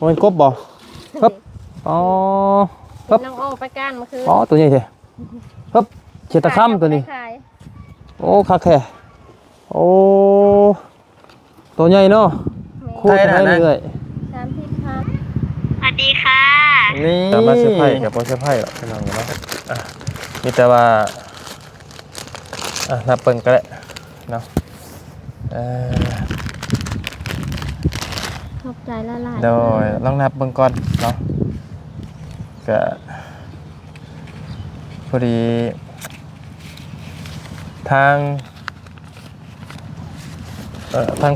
มันกบบ่ครับอ๋อครับน้องโอ้ไปก้านมาคืออ๋อตัวใหญ่แท้ครับเขียดตะค่ำตัวนี้โอ้คักแท้โอ้ตัวใหญ่เนาะคู่ไทยนี่เลย30,000สวัสดีค่ะนี่แต่มาเซอร์ไพรส์กับโปรเซอร์ไพรส์หรอกพี่น้องเนาะมีแต่ว่านับเปิงก็ได้เนาะขอบใจละลายโดยลองนับเบิ่งก่อนเนาะก็พอดีทาง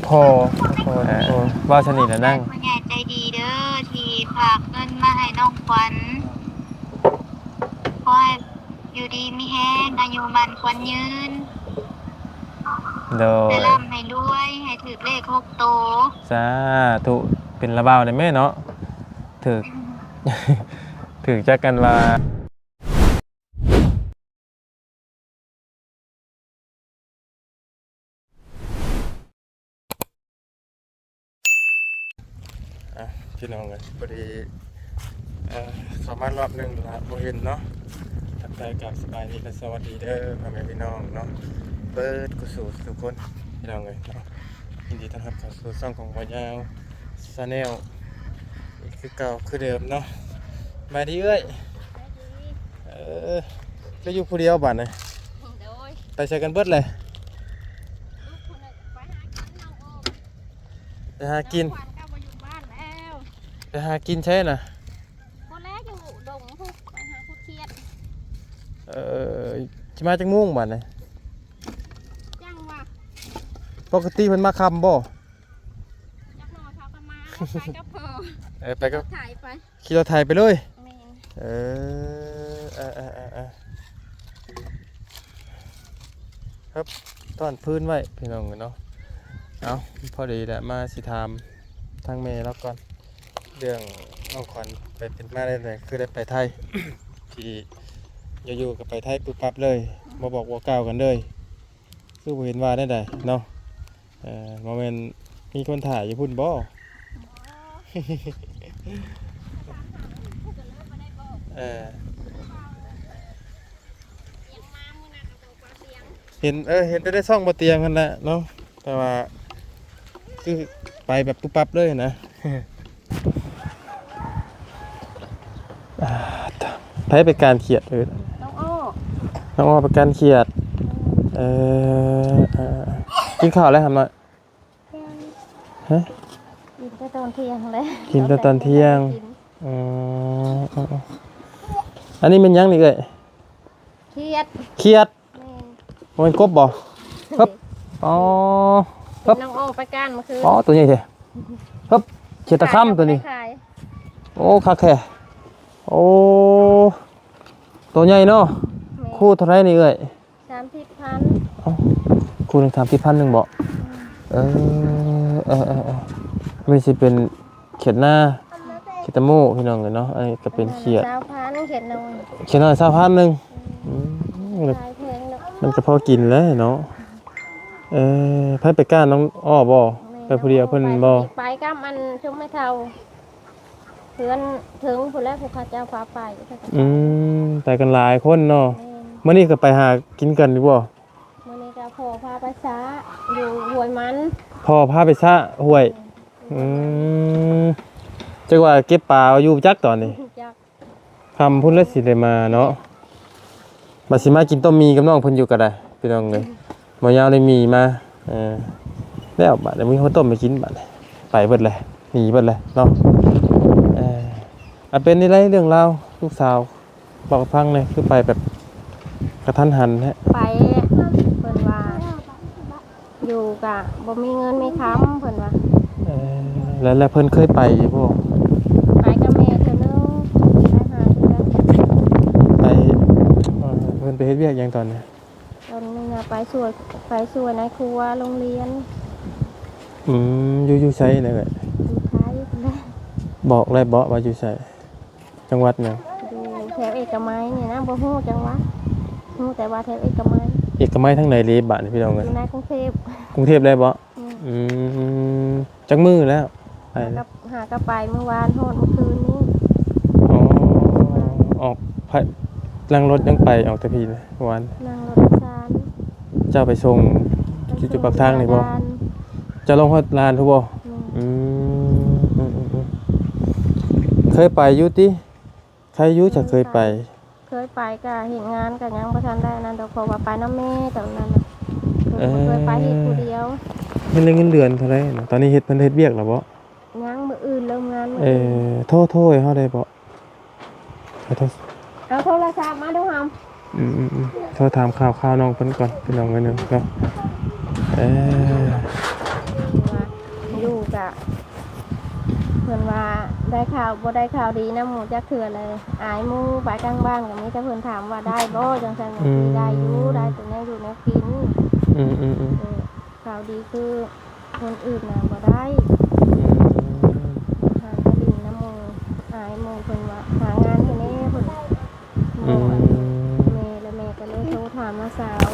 พ่อว่าชนิดนะนั่งผู้ใหญ่ใจดีเด้อที่ฝากเงินมาให้น้องขวัญขอให้อยู่ดีมีแห้งอายุมันขวัญยืนโดยได้ร่ำให้รวยให้ถือเลข6 โตสาธุเป็นระเบ้าได้แม่เนาะถึก ถึกจักกันว่าพี่น้องเลยพอดีเข้ามารอบหนึ่งละโบเห็นเนาะทักทายกับสบายดีและสวัสดีเด้อพ่อแม่พี่น้องเนาะเปิดกุศลทุกคนพี่น้องเลยเนาะยินดีต้อนรับเข้าสู่ช่องของวายาวชาแนลคือเก่าคือเดิมเนาะมาดีเอ้ยก็อยู่ผู้เดียวบ้านเลยไปใช้กันเบิดเลยไปหากินไปหากินใช่น่ะคนแรกอยู่ดงพวกไปหาพวกเครียดจะมาจากม่วงบ้านเลยจังว่ะปกติมันมาคำบ่ยักษ์นอเขาก็มาไปก็พอไปก็ถ่ายไปขี่รถไถไปเลยครับต้อนพื้นไว้พี่น้องเนาะเอาพอดีแหละมาสิถามทางเมย์แล้วก่อนเรื่องน้องขวัญไปเป็นมาได้เลยคือได้ไปไทย ที่อยู่กับไปไทยปุ๊บปั๊บเลยมาบอกว่าก้าวกันเลยคือเห็นว่าได้ไดเนาะโมเมนต์มีคนถ่ายอยู่พุ่นบ่เห็นได้ช่องบนเตียงกันแหละเนาะแต่ว่าคือไปแบบปุ๊บปั๊บเลยนะไพ่เป็นการเขียดน้องอ้อเป็นการเขียดกินข้าวแล้วทำหน่อยฮะกินแต่ตอนเที่ยงเลยกินแต่ตอนเที่ยงอันนี้เป็นยังนี่เลยเครียดมันกบบ่ครับอ๋อครับน้องโอ้ไปก้านมาคืออ๋อตัวใหญ่แท้ครับเขียดตะค่ำตัวนี้โอ้คักแท้โอ้ตัวใหญ่เนาะคู่เท่าไรนี่เอ้ย30,000คู่หนึ่ง30,000หนึ่งบ่ไม่ใช่เป็นเขียดหน้าเขียดตะมูพี่น้องเลยเนาะไอ้ก็เป็นเขียด20,000เขียดน้อย20,000หนึ่งมันก็พอกินแล้วเนาะไผไปก้านน้องอ้อบ่ไปผู้เดียวเพิ่นบ่ไปกับมันชุ่มไม่เท่าเพื่อนถึงผู้แรกผู้ข้าเจ้าฟ้าไปไปกันหลายคนเนาะมื้อนี้ก็ไปหากินกันดีบ่มื้อนี้ก็พ่อพาไปซะอยู่ห้วยมันพ่อพาไปซะห้วยจักว่าเก็บปลาอยู่จักตอนนี้คำพุ่นแล้วสิได้มาเนาะมาสิมากินต้มมีกับน้องเพิ่นอยู่ก็ได้พี่น้องเลยหมอยาวได้มีมาแล้วบัดนี้มีข้าวต้มไปกินบัดไปเบิดเลยหนีเบิดเลยเนาะเป็นนี่ไรเรื่องราวลูกสาวบอกฟังเลยคือไปแบบกระทันหันฮะไปเพิ่นว่าอยู่กะบ่มีเงินมีค้ำเพิ่นว่าแล้วเพิ่นเคยไปบ่ไปกับแม่เธอเนาะไปหาเพิ่นไปเพิ่นไปเฮ็ดเวียกยังตอนนี้ตอนนี้น่ะไปช่วยในครัวโรงเรียนอยู่ไสน่ะเอ้ยอยู่ไทยนะบอกเลยบ่ว่าอยู่ไสจังหวัดหยังอยู่แถวเอกมัยนี่นะบ่ฮู้จังหวัดฮู้แต่ว่าแถวเอกมัยทางไหนเลบาดพี่น้องเอ้ยอยู่ในกรุงเทพเลยบ่จักมื้อแล้วไปกับ ากระไปเมื่อวานโหดเมื่อคืนนี้ อ๋อออกไปนั่งรถยังไปออกแต่พี่เลยวัน นั่งรถโดยสาร เจ้าไปส่งจุดปากทางนี่บ่เจะลงฮอดลานทุกบ่อืมเคยไปอยู่ติใครอยู่จะเคยไป เคยไปก็เห็นงานก็ยังบ่ทันได้นั่นดอกเพราะว่าไปน้ำแม่ตอนนั้นน่ะเคยไปเฮ็ดผู้เดียว เพิ่นได้เงินเดือนเท่าไหร่น่ะตอนนี้เฮ็ดเพิ่นเฮ็ดเวียกแล้วบ่ ยังมื้ออื่นเริ่มงานมื้ออื่น โทษให้เฮาได้บ่ขอโทษ เอาโทรศัพท์มาดูหำ โทษถามข่าวน้องเพิ่นก่อนพี่น้องกันนึงก็อยู่กะเพิ่นว่าได้ข่าวบ่ได้ข่าวดีนำหมู่จักเทื่อเลยอายหมู่ไปกลางบ้านก็มีแต่เพิ่นถามว่าได้บ่จังซั่นก็สิได้อยู่ได้แต่แนวอยู่แนวกินข่าวดีคือคนอื่นน่ะบ่ได้หาตะลิงน้ำหมู่อายหมู่เพิ่นว่าหางานให้แน่เพิ่นแม่ก็เลยโทรถามน้าสาว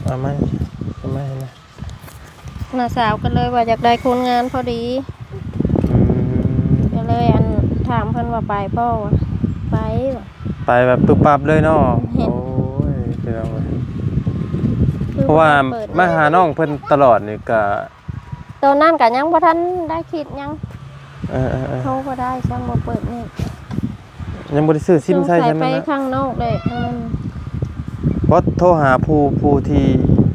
เอามาน้าสาวก็เลยว่าอยากได้คนงานพอดีก็เลยถามเพิ่นว่าไปบ่ไปแบบปึ๊บปั๊บเลยเนาะโอ้ยพี่น้องเพราะว่ามาหาน้องเพิ่นตลอดนี่ก็ตอนนั้นก็ยังบ่ทันได้คิดยังโทรบ่ได้จังบ่เปิดนี่ยังบ่ได้ซื้อซิมใช้ใช่มั้ยไปข้างนอกเลยเพราะโทรหาผู้ที่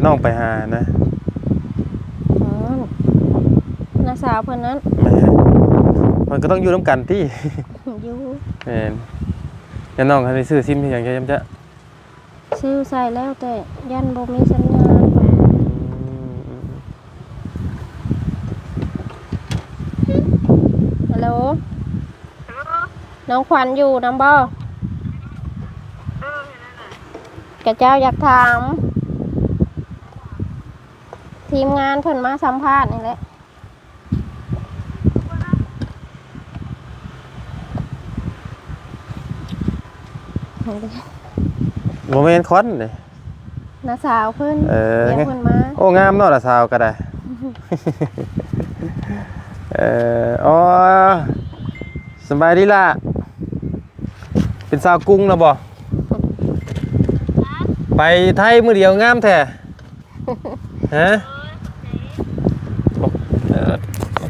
น้องไปหานะน้าสาวเพิ่นนั้นมันก็ต้องอยู่ร่วมกันที่อยู่ยันน้องให้ซื้อซิมอย่างจะซื้อใส่แล้วแต่ยันบ่มีสัญญาณฮัลโหลน้องขวัญอยู่นำบ่กะเจ้าอยากถามทีมงานเพิ่นมาสัมภาษณ์นี่แหละโมเมนต์คอนเลยน้าสาวเพิ่นเดี๋ยวเพิ่นมาโอ้งามเนาะน้าสาวก็ได้อ๋อสบายดีล่ะเป็นสาวกุ้งนะบ่ไปไทยมื้อเดียวงามแท้ฮะ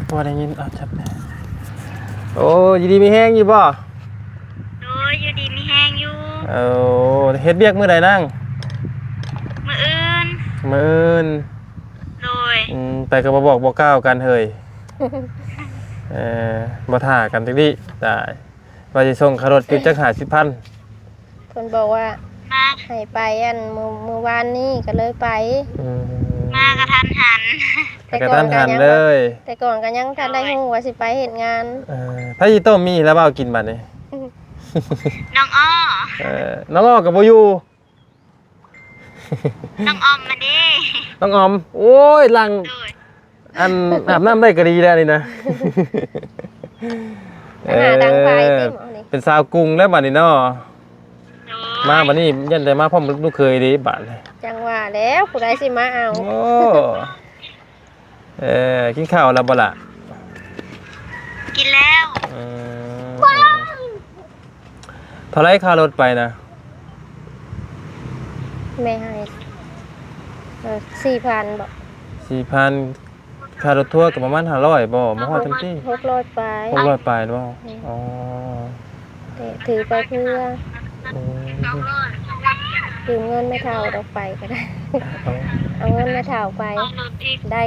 พอได้ยินจับโอ้ยดีมีแห้งอยู่บ่อยู่ดีมีแห้งอยู่เฮ็ดเบียกมื้อใดนั่งมื้ออื่นโดยแต่ก็บ่บอกบ่กล่าวกันเฮ้ยบ่ท่ากันจังดิได้ว่าสิส่งค่ารถจุดจัก50,000เพิ่นบอกว่าให้ไปมื้อวานนี้ก็เลยไปมากระทันหันเลยแต่ก่อนก็ยังทันได้ฮู้ว่าสิไปเฮ็ดงานพระอีต้มมีแล้วบ่เอากินบัดนี้น้องอ้อน้องอ้อก็บ่อยู่น้องออมมาดิน้องออมโอ้ยหลังอาบน้ำได้ก็ดีแล้วนี่นะดังไฟเป็นสาวกรุงแล้วบัดนี้เนาะมาบัดนี้ยันได้มาพร้อมลูกเคยดิบัดจังว่าแล้วผู้ใดสิมาเอาโอ้กินข้าวแล้วบ่ล่ะกินแล้วเท่าไรค่ารถไปนะแม่ให้4,000บ่ค่ารถทัวร์ก็ประมาณ500บ่มาฮอดเต็มที่600ไป600ไปบ่อ๋อถือไปเพื่อยืมเงินไม่เท่าดอกไปก็ได้เอาเงินไม่เท่าไปได้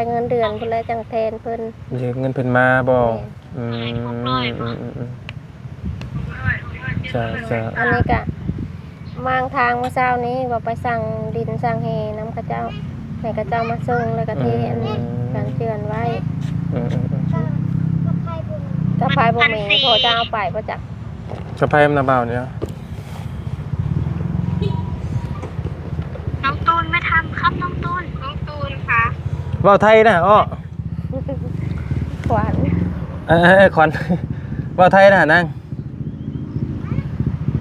เงินเดือนเพิ่นเลยจังแทนเพิ่นยืมเงินเพิ่นมาบ่จ้ะอันนี้ก็มางทางเมื่อเช้านี้ว่าไปสั่งดินสั่งเฮน้ำกระเจ้าให้กระเจ้ามาส่งแล้วก็เทอันนี้การเชือนไว้กระพายบ่มีพอจะเอาไปบ่จักกระพายมันเบาเนี่ยน้องตูนไม่ทำครับน้องตูนค่ะเว้าไทยนะอ้อขวัญขวัญเว้าไทยนะนาง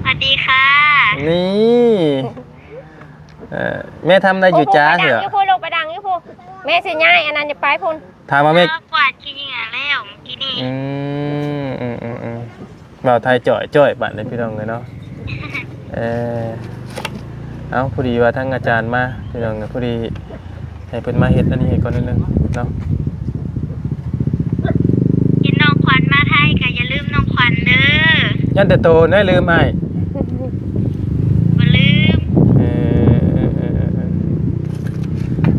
สวัสดีค่ะนี่แม่ทำได้อยู่จ้าเหรอยูพูลงไปดังยูพูแม่สิง่ายอันนั้นจะไปพุ่นถามมาแม่กวาดขี้เหงื่อแล้ บ่าวไทยจ่อยบัดนี้พี่น้องเอ้ยเนาะเออเอาพอดีว่าทั้งอาจารย์มาพี่น้องเอ้ยพอดีให้เพิ่นมาเฮ็ดอันนี้ให้ก่อนนิดนึงเนาะ กินน้องขวัญมาไทยก็อย่าลืมน้องขวัญเด้อ ยันแต่โตได้ลืมอ้าย บ่ลืม เออ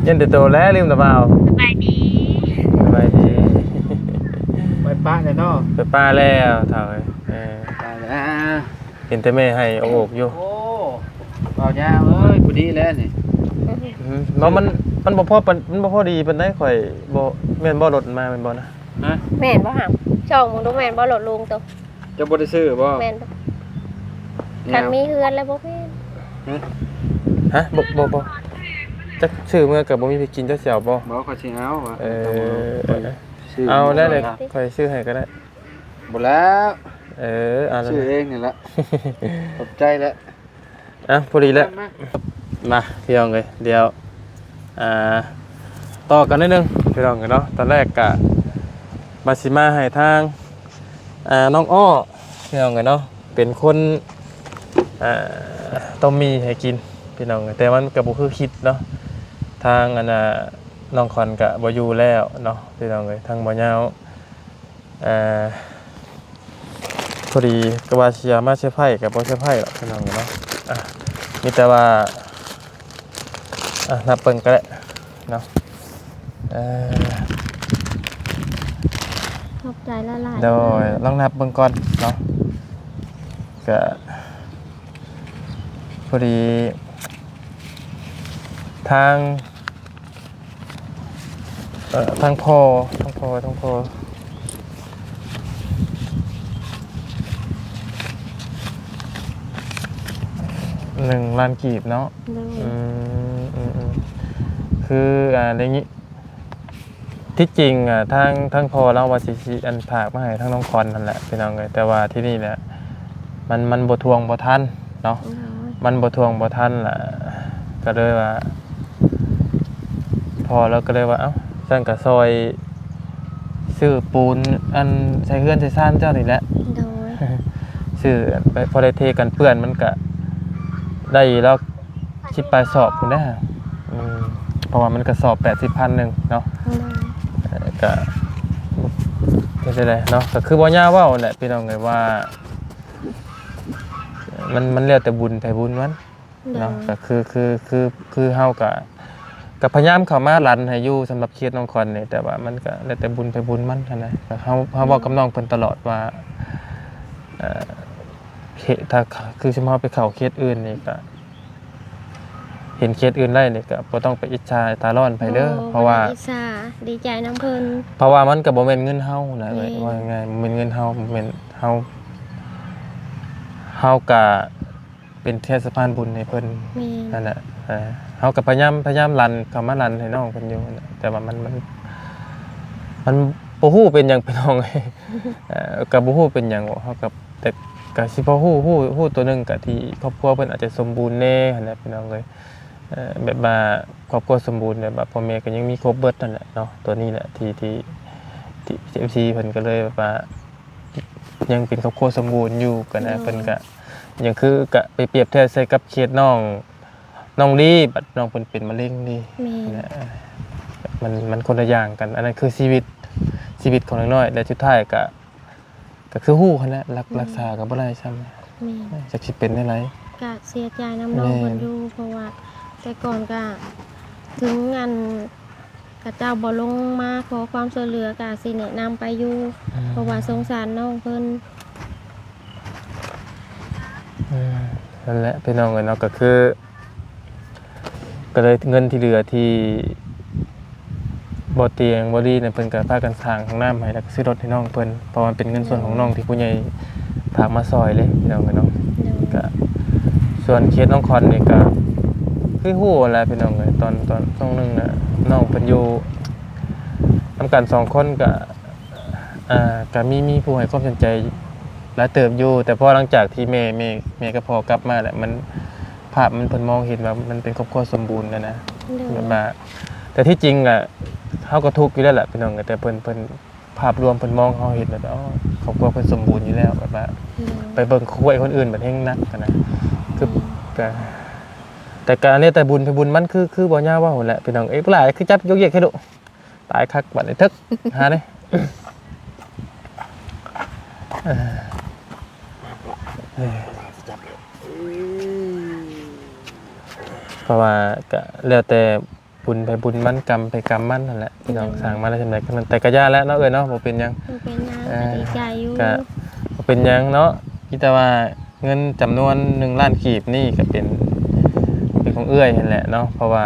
ยันแต่โตแล้วลืมหรือเปล่า สบายดี สบายดี ไปป้าเลยเนาะ ไปป้าแล้วเฒ่าเอ้ย ไปแล้ว เห็นแต่แม่ให้เอาอกอยู่ โอ้เบายาวเอ้ยพอดีแล้วนี่ บ่มันบ่พอปานมันบ่พอดีปานใดข่อยบ่แม่นบ่รถมาแม่นบ่นะ ฮะ แม่นบ่หามช่องมึงดูแม่นบ่หลดลุงตัว จะบ่ได้ซื้อบ่ แม่นบ่คันมีเฮือนแล้วบ่แม่น ฮะบ่จักชื่อเมื่อก็บ่มีไปกินจักเสี่ยวบ่ บ่เขาสิเอาว่ะ ซื้อเอาได้เลยข่อยซื้อให้ก็ได้ บ่แล้ว เอาแล้ว ซื้อเองนี่แหละขอบใจแล้ว พอดีแล้วมาพี่น้องเอ้ยเดี๋ยวต่อกันนิดนึงพี่น้องเนาะตอนแรกก็มาสิมาให้ทางน้องอ้อพี่น้องเนาะเป็นคนต้มมีให้กินพี่น้องแต่มันก็บ่คือคิดเนาะทางน้องคอนก็บ่อยู่แล้วเนาะพี่น้องเอ้ยทางบ่ยาวพอดีก็ว่าสิมาเซอร์ไพรส์ก็บ่เซอร์ไพรส์หรอกพี่น้องเนาะมีแต่ว่านับเบิ่งก็ได้เนาะขอบใจละลาย เดี๋ยวลองนับเบิ่งก่อนเนาะก็พอดีทางทางพ่อ1 ล้านกีบเนาะ โดย คืออย่างนี้ที่จริงทางพอเราว่าสิอันผากมาให้ทางน้องคอนนั่นแหละพี่น้องเลยแต่ว่าที่นี่แหละมันบ่ทวงบ่ทันเนาะมันบ่ทวงบ่ทันล่ะก็เลยว่าพอแล้วก็เลยว่าเอ้าซั่นก็ซอยซื้อปูนอันใช้เฮือนใช้ซ่านเจ้านี่แหละ โดย ซื้อไปพอได้เทกันเปื้อนมันก็ได้แล้วคิดปลายสอบพุ่นนะเพราะว่ามันกระสอบ 80,000 นึงเนาะก็ไม่ใช่เลยเนาะก็คือบ่ย่าเว้าแหละพี่น้องเอ้ยว่ามันแล้วแต่บุญไปบุญมันเนาะก็คือเฮาก็พยายามเข้ามารันให้อยู่สำหรับเคสน้องคอนนี่แต่ว่ามันก็แล้วแต่บุญไปบุญมันหั่นนะเฮาเว้ากับน้องเพิ่นตลอดว่าถ้าคือสิมาไปเข้าเคสอื่นนี่ก็เห็นเคสอื่นได้นี่ก็บ่ต้องไปอิจฉาตาร้อนไผเด้อเพราะว่าอิสาดีใจน้ำเพิ่น เพราะว่ามันก็บ่แม่นเงินเฮานะเอ้ยว่ายังไงมันเป็นเงินเฮาแม่นเฮาก็เป็นเทศบาลบุญให้เพิ่น แม่น นั่นแหละเฮาก็พยายามรันเข้ามารันให้น้องเพิ่นอยู่นั่นแหละแต่ว่ามันบ่ฮู้เป็นหยังพี่น้องเอ้ยก็บ่ฮู้เป็นหยังเฮาก็แต่ก็สิพอฮู้ตัวหนึงก็ที่ครอบครัวเพิ่นอาจจะสมบูรณ์แน่หั่นแหละพี่น้องเอ้ยแบบว่าครอบครัวสมบูรณ์แบบว่าพ่อแม่ก็ยังมีครบเบิดนั่นแหละเนาะตัวนี้แหละที่ FC เพิ่นก็เลยแบบว่ายังเป็นครอบครัวสมบูรณ์อยู่กันนะเพิ่นก็ยังคือก็ไปเปรียบเทียบใส่กับเคสน้องลีบัดน้องเพิ่นเป็นมะเร็งนี่ แม่น นะมันคนละอย่างกันอันนั้นคือชีวิตของน้อยๆและสุดท้ายก็คือฮู้คั่นแหละรักษาก็บ่ได้ซ้ำ แม่น จักสิเป็นได้ไร ก็เสียใจน้ำน้องเพิ่นอยู่เพราะว่าแต่ก่อนก็ถึงอันกับเจ้าบ่ลงมาขอความช่วยเหลือก็สิแนะนำไปอยู่เพราะว่าสงสารน้องเพิ่น นั่นแหละพี่น้องเนาะก็คือก็เลยเงินที่เหลือที่บ่เตียงบ่ดีเนี่ยเพิ่นก็พากันสร้างห้องน้ำให้แล้วก็ซื้อรถให้น้องเพิ่นเพราะมันเป็นเงินส่วนของน้องที่ผู้ใหญ่ฝากมาซอยเลยพี่น้องเนาะก็ส่วนเคสน้องคอนนี่ก็คือฮู้แหละพี่น้องเอ้ยตอนช่วงนึงน่ะน้องเพิ่นอยู่นำกัน2คนก็มีผู้ให้ความสนใจหลายเติบอยู่แต่พอหลังจากที่แม่ก็พอกลับมาแหละมันภาพมันเพิ่นมองเห็นว่ามันเป็นครอบครัวสมบูรณ์นะแบบว่าแต่ที่จริงเฮาก็ทุกข์อยู่แล้วแหละพี่น้องแต่เพิ่น ภาพรวมเพิ่นมองเฮาเห็นแบบอ๋อครอบครัวเพิ่นสมบูรณ์อยู่แล้วแบบว่าไปเบิ่งคุยคนอื่นแบบแฮงนักกันนะคือแต่การเนี่ยแต่บุญไปบุญมันคือบ่ย่าว่าหั่นแหละพี่น้องเอ้ยผู้หลายคือจับยกเหยียดให้ดุตายคักบัดนี้ทึกหาเด้เพราะว่าก็แล้วแต่บุญไปบุญมันกรรมไปกรรมมันนั่นแหละพี่น้องสร้างมาได้จังได๋แต่ก็ย่าแล้วเนาะเอ้ยเนาะบ่เป็นหยัง เป็นยังดีใจอยู่ ก็เป็นหยังเนาะคิดแต่ว่าเงินจำนวน1ล้านกีบนี่ก็เป็นของเอื้อยนั่นแหละเนาะเพราะว่า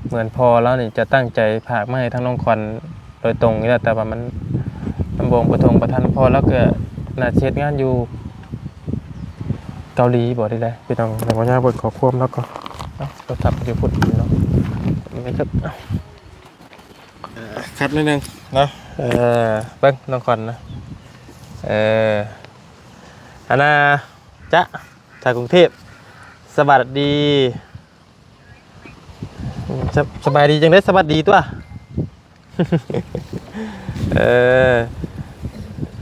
เหมือนพอแล้วนี่จะตั้งใจฝากมาให้ทั้งน้องควันโดยตรงนี่แหละแต่ว่ามันบ่งประทงประทันพอแล้วก็น่าเฮ็ดงานอยู่เกาหลีบ่ได้ได้พี่น้องแต่ว่าย่าบ่ขอความแล้วก็เนาะเราทับอยู่พุ่นเนาะนี่ครับคัดนิดนึงเนาะเบิ่งน้องควันนะอันน่ะจ๊ะจากกรุงเทพสวัสดีสบายดีจังได้สวัสดีตัว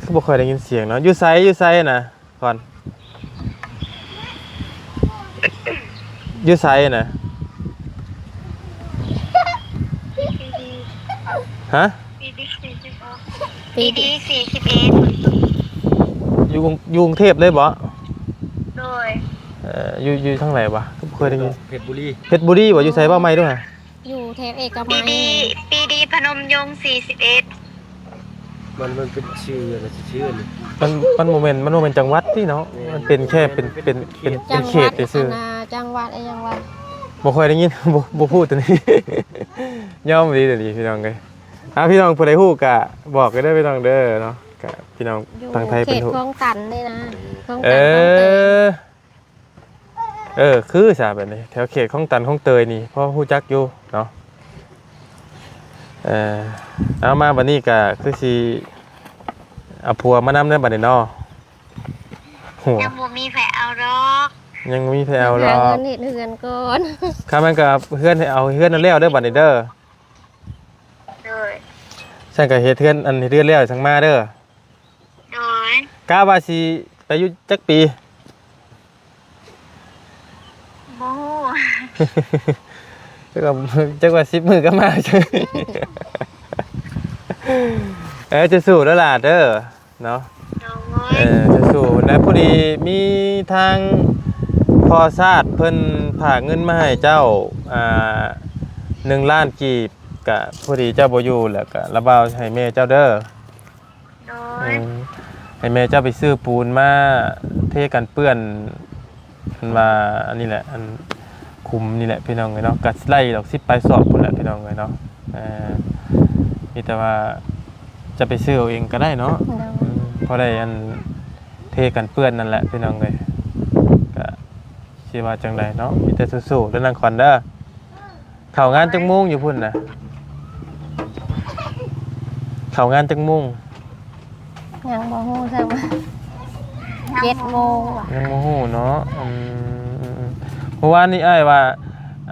คือบ่ค่อยได้ยินเสียงเนาะอยู่ไสน่ะก่อนอยู่ไสน่ะฮะปีดี41อยู่กรุงเทพเลยบ่ โดย อยู่ทางไหนวะก็เคยได้ยิน เพชรบุรี เพชรบุรีบ่อยู่ไสบ่ใหม่ด้วยฮะ อยู่แถวเอกมั ปี ย ดีพนมยงค์41 มันเป็นชื่ออะไรชื่อนี่ มันโมเมนต์จังหวัดที่เนาะมันเป็นแค่เป็นเขตซื่อ จังหวัดจังหวัด บ่ค่อยได้ยิน บ่พูดตัวนี้ ย่อมดีเดี๋ยวนี้พี่น้องเอ้ยพี่น้องผู้ใดฮู้ก็บอกกันเด้อพี่น้องเด้อเนาะก็พี่น้องทางไทยเป็นฮู้ ขตคลองตันนี่นะคลอง เอ ตันคลองเตย คือซะแบบนี้แถวเขตของตันของเตยนี่พอฮู้จักอยู่เนาะเอามาบัดนี้ก็คือสิเอาผัวมานำในบัดนี้เนาะหัว ยังบ่มีแผลเอาดอก ยังมีแพลวรอ หาเงินเฮ็ดเฮือนก่อน ข้ามันก็เฮือนให้เอาเฮือนนั่นแล้วเด้อบัดนี้เด้อ โดย ฉันก็เฮ็ดเฮือนอันเฮ็ดเฮือนแล้วทั้งมาเด้อ โดย กะว่าสิไปอยู่จักปี บ่ฮู้ จักว่า10มื้อก็มา จะสู้แล้วล่ะเด้อเนาะ โดย จะสู้แล้วพอดีมีทางพอซาดเพิ่นฝากเงินมาให้เจ้า1ล้านกีบก็พอดีเจ้าบ่อยู่แล้วก็ระบายให้แม่เจ้าเด้อ โดย ให้แม่เจ้าไปซื้อปูนมาเทกันเปื้อนมันว่าอันนี้แหละอันคุมนี่แหละพี่น้องเนาะกัดไล่ดอก10ปลายสอบพุ่นแหละพี่น้องเนาะมีแต่ว่าจะไปซื้อเอาเองก็ได้เนาะเพราะได้อันเทกันเปื้อนนั่นแหละพี่น้องเลยก็สิว่าจังไดเนาะมีแต่สู้ๆแล้วนางคอนเด้อเข้างานจังมุ่งอยู่พุ่นน่ะเข้างานจังมุ่ง ยังบ่ฮู้ซ้ำ7 โมงว่ะ ยังโมโหเนาะเพราะว่านี่อ้ายว่า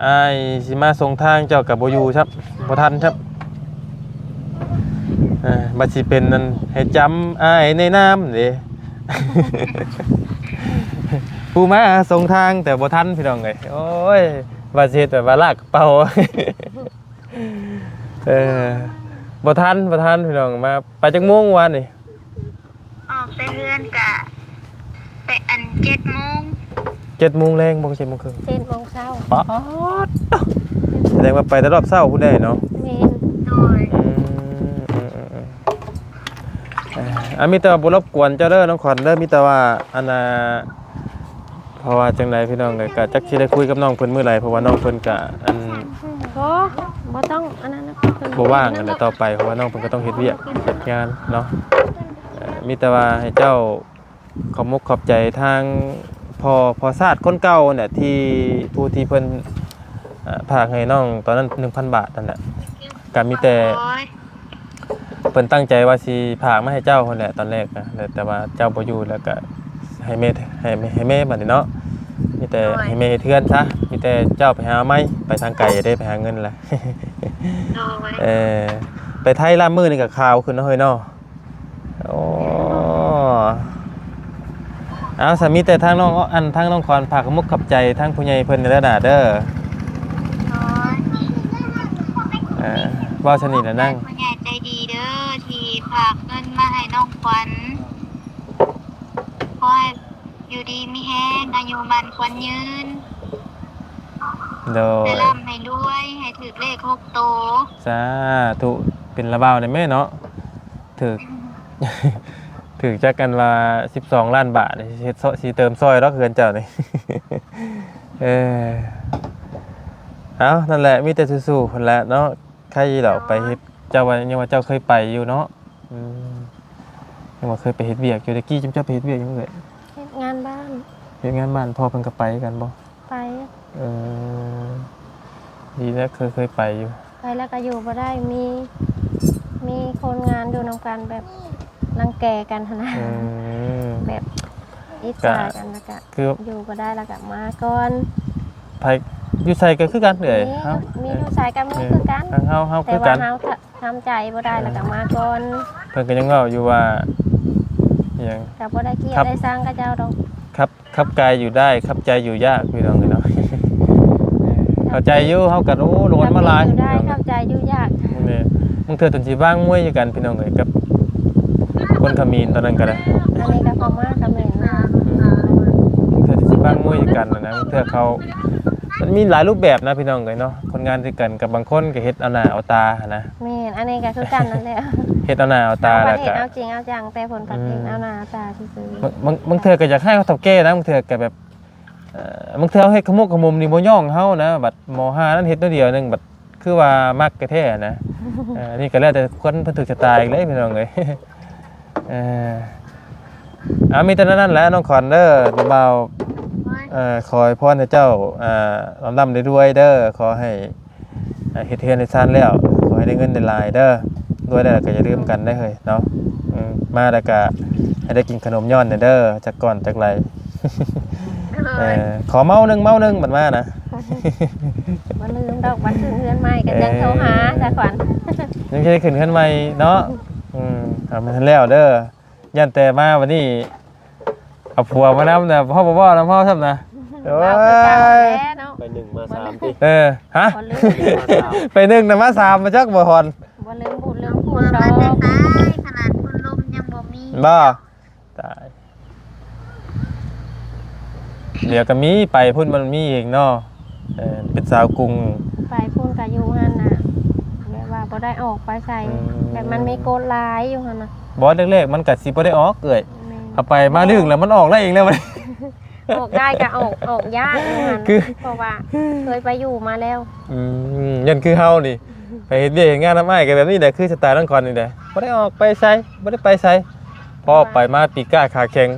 อ้ายสิมาส่งทางเจ้ากับบ่อยู่ครับบ่ทันครับบัดสิเป็นนั่นให้จำอ้ายในน้ำเด้ ผู้มาส่งทางแต่บ่ทันพี่น้องเอ้ยโอ้ยว่าสิเฮ็ดแบบว่าลากกระเป๋า บ่ทันพี่น้องมาไปจักโมงวานนี่ ออกไปเฮือนกะไปอัน7 โมง 7 โมงแรงบ่7 โมงครึ่ง 7 โมงเช้า ป๊าดแสดงว่าไปแต่รอบเช้าพุ่นได้เนาะ แม่น โดย มีแต่ว่าบ่รบกวนเจ้าเด้อน้องขวัญเด้อมีแต่ว่าอันน่ะเพราะว่าจังไดพี่น้องก็จักสิได้คุยกับน้องเพิ่นมื้อใดเพราะว่าน้องเพิ่นก็อัน บ่ต้องอันนั้นนะ บ่ว่างกันแล้วต่อไปเพราะว่าน้องเพิ่นก็ต้องเฮ็ดเวียกเฮ็ดงานเนาะมีแต่ว่าให้เจ้าขอบมุกขอบใจทางพอซาดคนเก่าเนี่ยที่ผู้ที่เพิ่นฝากให้น้องตอนนั้น 1,000 บาทนั่นแหละก็มีแต่ โอ้ย เพิ่นตั้งใจว่าสิฝากมาให้เจ้าคนแหละตอนแรกนะแต่ว่าเจ้าบ่อยู่แล้วก็ให้แม่บัดนี้เนาะมีแต่ให้แม่เฮ็ดเทือนซะมีแต่เจ้าไปหาไม้ไปทางไกลได้ไปหาเงินล่ะ โดย ไปไทยลามมื้อนี่ก็ข่าวขึ้นเนาะเฮ้ยเนาะ โอ้เอาสามีแต่ทางน้องทางน้องคอนฝากมุกขับใจทางผู้ใหญ่เพิ่นในระดับเด้อ อ๋อ ว่าสนิทนะนั่ง ผู้ใหญ่ใจดีเด้อที่ฝากเงินมาให้น้องขวัญขอให้อยู่ดีมีแห้งอายุมันขวัญยืน โดย ให้ร่ำให้รวยให้ถือเลข6โตว สาธุเป็นระเบ้าในแม่เนาะถึก ถึกจักกันว่า12 ล้านบาทนี่เฮ็ดสิเติมซอยดอกเฮือนเจ้านี่ เออเอานั่นแหละมีแต่สู้ๆพุ่นแหละเนาะใครดอกไปเฮ็ดเจ้าว่ายังว่าเจ้าเคยไปอยู่เนาะยังว่าเคยไปเฮ็ดเวียกอยู่ตะกี้จำเจ้าไปเฮ็ดเวียกอยู่เด้ เฮ็ดงานบ้าน เฮ็ดงานบ้านพ่อเพิ่นก็ไปกันบ่ ไป เออดีแล้วเคยไปอยู่ ไปแล้วก็อยู่บ่ได้มีคนงานอยู่นำกันแบบรังแกกันหั้นนะ แบบอิจฉากันแล้วก็ คือ อยู่บ่ได้แล้วก็มาก่อน ไผอยู่ใส่ก็คือกันเด้เฮา มีอยู่สายกันมีคือกัน ทางเฮา แต่ คือ ว่า กัน เฮาทำใจบ่ได้แล้วก็มาก่อน เพิ่นก็ยังเว้าอยู่ว่าอิหยัง ก็บ่ได้เกลียด ครับ ได้สร้างกับเจ้าดอก ครับกายอยู่ได้ครับใจอยู่ยากพี่น้องเนาะ เข้าใจอยู่เฮาก็โอ้โดนมาหลาย อยู่ได้เข้าใจอยู่ยาก นี่มึงเทื่อตนสิว่างมวยอยู่กันพี่น้องเอ้ยกับคนเขมรตอนนั้นก็ได้ อันนี้ก็พอมากกับเหม็นมาก มึงเทื่อสิว่างมวยอยู่กันนะมึงเทื่อเขามันมีหลายรูปแบบนะพี่น้องเอ้ยเนาะคนงานด้วยกันกับบางคนก็เฮ็ดเอาหน้าเอาตานะ แม่นอันนี้ก็คือกันนั่นแหละ เฮ็ดเอาหน้าเอาตา เอาป แล้ ระ ว เทศ ก็ เอาจริงเอาจังแต่ผลประเทศเอาหน้าตาซื่อ บางเทื่อก็อยากให้เขาเฒ่าแก่นะบางเทื่อก็แบบบางเทื่อเฮ็ดขมุกขมุมนี่บ่ย่องเฮานะบัดม.5 นั้นเฮ็ดตัวเดียวนึงบัดคือว่ามักกะแท้นะนี่ก็แล้วแต่คนเพิ่นถูกชะตาอีกเลยพี่น้องเอ้ย มีแต่นั้นแหละน้องขอนเด้อบ่าวขอให้พรให้เจ้าร่ำได้รวยเด้อขอให้เฮ็ดเทือนได้ซ่านแล้วขอให้ได้เงินได้หลายเด้อรวยได้แล้วก็อย่าลืมกันได้เฮ้ยเนาะมาแล้วก็ให้ได้กินขนมย้อนเด้อจักก่อนจักไร ขอเมาหนึงบัดมานะ ๆบ่ลืมดอกวันคืนเฮือนใหม่ก็ยังโทรหาจ้ะขวัญ ยังสิได้ขึ้นขึ้นใหม่เนาะทำให้ทันแล้วเด้อย่านแต่มาวันนี้เอาผัวมานำน่ะพ่อบ่นำพ่อซ้ำนะโอ้ เอาคือกัน ย แท้เนาะ ไป1 มา 3ติ ฮะ บ่ลืม ไป1น่ะมา3มาจักบ่ฮอน บ่ลืมบุญลืมคุ คุ ณ ณ ดอ มันจะ ก ตายขนาดคุณลมยังบ่มี บ่ตายเดี๋ยวก็มีไปพุ่นมันมีอีกเนาะเป็นสาวกรุง ไปพุ่นก็อยู่หั่นน่ะแบบว่าบ่ได้ออกไปใส่แบบมันมีโกดลายอยู่หั่นน่ะ บ่แรกๆมันก็สิบ่ได้ออกเอ้ย แม่น เอาไปมาลึงแล้วมันออกได้เองแล้วมัน ออกได้ก็ออกยากอยู่หั่น คือ เพราะว่าเคยไปอยู่มาแล้ว ยันคือเฮานี่ไปเฮ็ดเวียกเฮ็ดงานทำอ้ายก็แบบนี้แหละคือสไตล์นังก่อนนี่แหละบ่ได้ออกไปไสบ่ได้ไปไสพอไปมาปีก้าขาแข็ง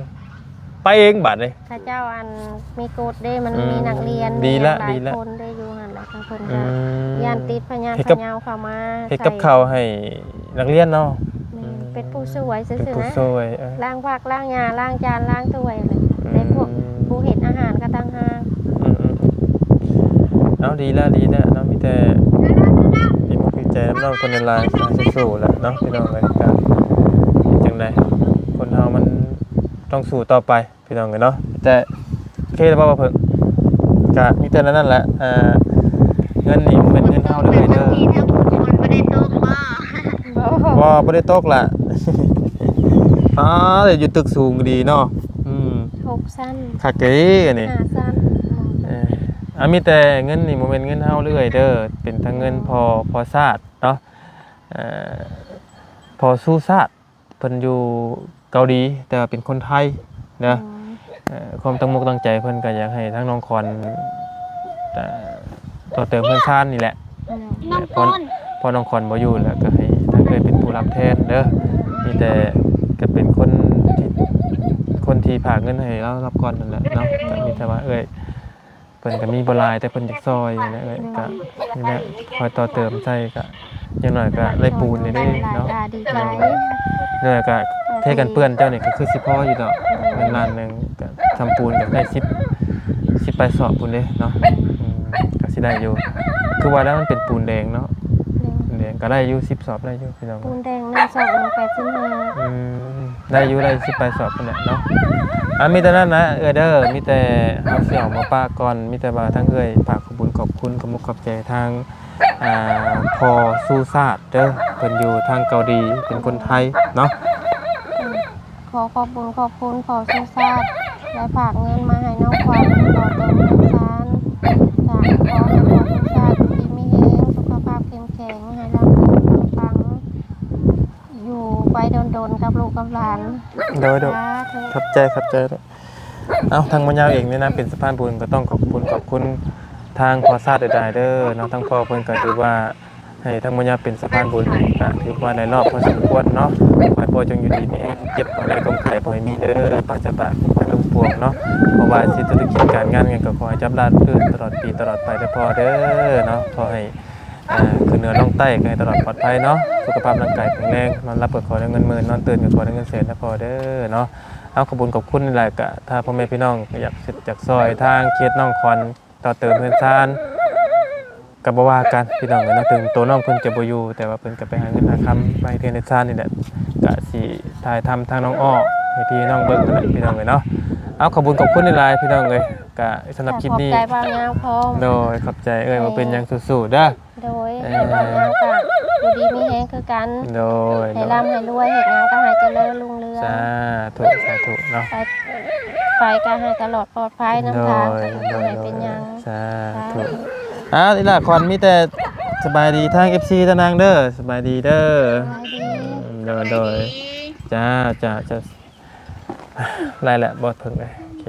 ไปเองบัดนี่ ข้าเจ้าอันมีโกดเด้มันมีนักเรียน ดีละ หลาย ดีละ คนได้อยู่หั่นแหละค่ะเพิ่น อื ก็ ม ย่านติดพยาน เฮ็ด พ กับ ยาวเข้ามา เฮ็ดกับข้าวให้นักเรียนเนาะ แม่นเป็นผู้สวยซื่ เป็น อ ผู้ ๆนะ ช่วย ล้างผักล้างยาล้างจานล้างถ้วยเลยได้พวกผู้เฮ็ดอาหารก็ตั้งห้าง เอาดีแล้วเนาะมีแต่มีมุกมีใจน้องคนในไลน์สู้ๆแหละเนาะพี่น้องเลยก็จังไดคนเฮามันต้องสู้ต่อไปพี่น้องเลยเนาะแต่โอเคแล้วบ่เพิ่นก็มีแต่นั้นแหละเงินนี่มันเป็นเงินเฮาเลยเด้อ ที่ทั้งคนบ่ได้ตกบ่ บ่ได้ตกล่ะ แต่อยู่ตึกสูงก็ดีเนาะ6สั้น คักเก้อันนี้ 5สั้น มีแต่เงินนี่บ่แม่นเงินเฮาเรื่อยเด้อเป็นทั้งเงินพอชาติเนาะพอสู้ชาติเพิ่นอยู่เกาหลีแต่ว่าเป็นคนไทยเนาะความตั้งมุกตั้งใจเพิ่นก็อยากให้ทั้งน้องคอนต่อเติมเพื่อนชาตินี่แหละ น้อง พ ต้น อน้องคอนบ่อยู่แล้วก็ให้ทั้งเอ้ยเป็นผู้รับแทนเด้อมีแต่ก็เป็นคนที่ฝากเงินให้เรารับก่อนนั่นแหละเนาะก็มีแต่ว่าเอ้ยเพิ่นก็มีบ่หลายแต่เพิ่นอยากซอยอย่างนี้เอ้ยก็นี่แหละคอยต่อเติมใส่ก็อย่างน้อยก็ได้ปูนนี่ได้เนาะ ดีใจ เนี่ยก็เทกันเปื้อนเจ้านี่ก็คือสิพออยู่ดอกเงินล้านหนึงก็ทำปูนก็ได้10ไปสอบปูนเด้เนาะก็สิได้อยู่คือว่าแล้วมันเป็นปูนแดงเนาะแดง ก็ได้อยู่10 สอบได้อยู่พี่น้อง ปูนแดงน้ำสอบลง85ได้อยู่ได้18 สอบนั่นแหละเนาะมีแต่นั้นนะเด้อมีแต่เฮาสิออกมาป้าก่อนมีแต่ว่าทั้งฝากขอบคุญขอบคุณขอบมุกขอบใจทางพอสู้ซาดเด้อเพิ่นอยู่ทางเกาหลีเป็นคนไทยเนาะ ขอขอบคุณขอสุชาติและฝากเงินมาให้น้องขวัญขอเติมเงินซานจากขอให้ขอสุชาติดีมีแรงสุขภาพเข้มแข็งให้ร่ำรวยปังอยู่ไปโดนๆกับลูกกับหลาน โดยขับใจเอาทางมัญญาเองเนี่ยนะเป็นสะพานบุญก็ต้องขอบคุณทางพอซาดใดๆเด้อเนาะทางพ่อเพิ่นก็ถือว่าให้ทางมัญญาเป็นสะพานบุญก็ถือว่าในรอบพอสมควรเนาะขอให้พ่อจงอยู่ดีมีเจ็บอะไรก็ไข้บ่ให้มีเด้อปราศจากทุกปวงเนาะเพราะว่าสิธุรกิจการงานก็ขอให้จับราดพื้นตลอดปีตลอดไปเด้อพ่อเด้อเนาะขอให้คือเหนือล่องใต้ก็ให้ตลอดปลอดภัยเนาะสุขภาพร่างกายแข็งแรงนอนรับก็ขอได้เงินหมื่นนอนตื่นก็ขอได้เงินแสนนะพ่อเด้อเนาะเอาขอบคุณนี่แหละก็ถ้าพ่อแม่พี่น้องอยากซอยทางเขตน้องคอนต่อเติมเพื่อนซ่านก็บ่ว่ากันพี่น้องเนาะถึงตัวน้องเพิ่นจะบ่อยู่แต่ว่าเพิ่นก็ไปหาเงินหาคำมาให้เพื่อนซ่านนี่แหละก็สิถ่ายทำทางน้องอ้อให้พี่น้องเบิ่งนั่นแหละพี่น้องเนาะเอาขอบคุณนี่หลายพี่น้องเลยก็สำหรับคลิปนี้ ขอบใจบางงามพร้อม โดยขอบใจว่าเป็นยังสู้ๆเด้อ โดยบางงามก็อยู่ดีมีแฮงคือกัน โดย ให้ร่ำให้รวยเฮ็ดงานก็ให้เจริญรุ่งเรือง สาธุเนาะ ไปก็ให้ตลอดปลอดภัยน้ำทาง โดย ให้เป็นหยัง สาธุอีหล่ะคอนมีแต่สบายดีทาง FC ตะนางเด้อสบายดีเด้อ โดยจ้าจะไรแหละบอดเพิ่งเลยโอเค